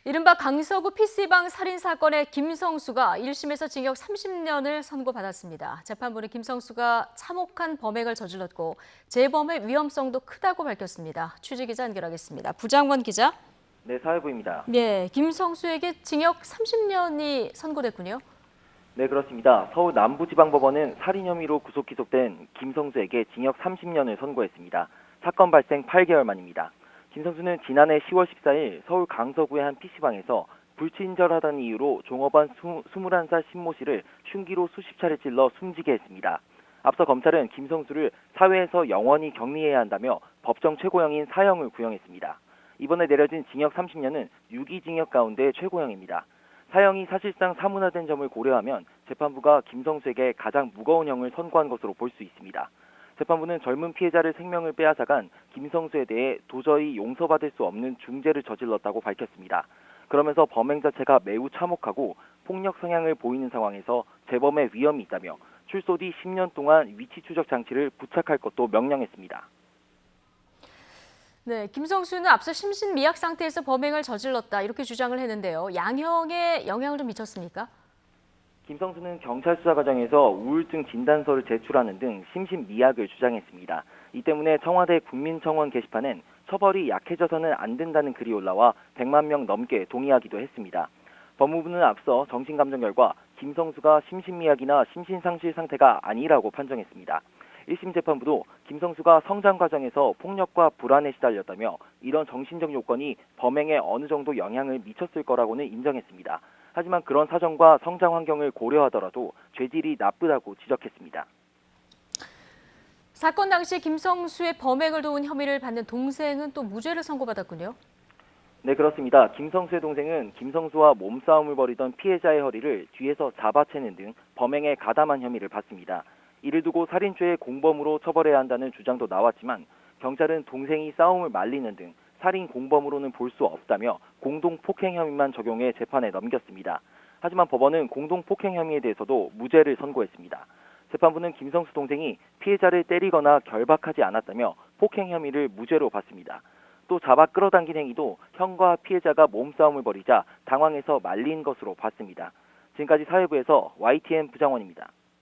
이른바 강서구 PC방 살인 사건의 김성수가 1심에서 징역 30년을 선고받았습니다. 재판부는 김성수가 참혹한 범행을 저질렀고 재범의 위험성도 크다고 밝혔습니다. 취재기자 연결하겠습니다. 부장원 기자. 네, 사회부입니다. 네, 김성수에게 징역 30년이 선고됐군요. 네, 그렇습니다. 서울 남부지방법원은 살인 혐의로 구속 기소된 김성수에게 징역 30년을 선고했습니다. 사건 발생 8개월 만입니다. 김성수는 지난해 10월 14일 서울 강서구의 한 PC방에서 불친절하다는 이유로 종업원 21살 신모 씨를 흉기로 수십 차례 찔러 숨지게 했습니다. 앞서 검찰은 김성수를 사회에서 영원히 격리해야 한다며 법정 최고형인 사형을 구형했습니다. 이번에 내려진 징역 30년은 유기징역 가운데 최고형입니다. 사형이 사실상 사문화된 점을 고려하면 재판부가 김성수에게 가장 무거운 형을 선고한 것으로 볼 수 있습니다. 재판부는 젊은 피해자를 생명을 빼앗아간 김성수에 대해 도저히 용서받을 수 없는 중죄를 저질렀다고 밝혔습니다. 그러면서 범행 자체가 매우 참혹하고 폭력 성향을 보이는 상황에서 재범의 위험이 있다며 출소 뒤 10년 동안 위치 추적 장치를 부착할 것도 명령했습니다. 네, 김성수는 앞서 심신미약 상태에서 범행을 저질렀다 이렇게 주장을 했는데요. 양형에 영향을 좀 미쳤습니까? 김성수는 경찰 수사 과정에서 우울증 진단서를 제출하는 등 심신미약을 주장했습니다. 이 때문에 청와대 국민청원 게시판엔 처벌이 약해져서는 안 된다는 글이 올라와 100만 명 넘게 동의하기도 했습니다. 법무부는 앞서 정신감정 결과 김성수가 심신미약이나 심신상실 상태가 아니라고 판정했습니다. 1심 재판부도 김성수가 성장 과정에서 폭력과 불안에 시달렸다며 이런 정신적 요건이 범행에 어느 정도 영향을 미쳤을 거라고는 인정했습니다. 하지만 그런 사정과 성장 환경을 고려하더라도 죄질이 나쁘다고 지적했습니다. 사건 당시 김성수의 범행을 도운 혐의를 받는 동생은 또 무죄를 선고받았군요. 네, 그렇습니다. 김성수의 동생은 김성수와 몸싸움을 벌이던 피해자의 허리를 뒤에서 잡아채는 등 범행에 가담한 혐의를 받습니다. 이를 두고 살인죄의 공범으로 처벌해야 한다는 주장도 나왔지만 경찰은 동생이 싸움을 말리는 등 살인 공범으로는 볼 수 없다며 공동폭행 혐의만 적용해 재판에 넘겼습니다. 하지만 법원은 공동폭행 혐의에 대해서도 무죄를 선고했습니다. 재판부는 김성수 동생이 피해자를 때리거나 결박하지 않았다며 폭행 혐의를 무죄로 봤습니다. 또 잡아 끌어당긴 행위도 형과 피해자가 몸싸움을 벌이자 당황해서 말린 것으로 봤습니다. 지금까지 사회부에서 YTN 부장원입니다.